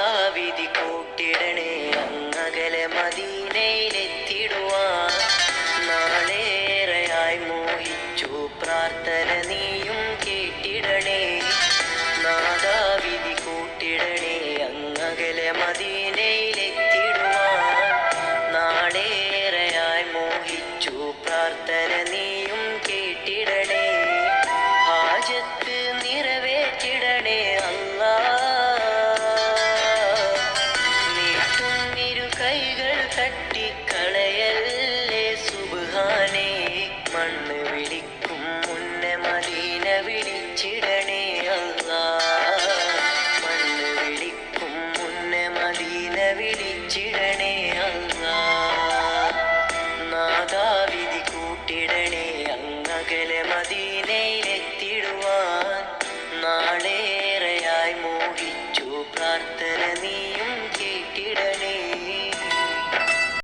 നാദാവിധി കൂട്ടിടണേ അങ്ങകലെ മദീനയിലെത്തിടുവാൻ. നാളേറെയായി മോഹിച്ചു പ്രാർത്ഥന നീയും കേട്ടിടണേ. നാദാവിധി കൂട്ടിടണേ അങ്ങകലെ മദീനയിലെത്തിടുവാൻ. നാളേറെയായി മോഹിച്ചു പ്രാർത്ഥന നീയും കേട്ടിടണേ. ഹാജത്ത് നിറവേറ്റിടണേ അല്ലാ. നീട്ടും ഇരു കൈകൾ തട്ടിക്കളയല്ലേ സുബ്ഹാനേ. മണ്ണ് വിളിക്കും മുന്നേ മദീന വിളിച്ചിടണേ അല്ലാ. മണ്ണ് വിളിക്കും മുന്നേ മദീന വിളിച്ചിടണേ അല്ലാ. നാദാവിധി കൂട്ടിടണേ അങ്ങകലെ മദീനയിലെത്തിടുവാൻ. നാളേറെയായി മോഹിച്ചു പ്രാർത്ഥന നീ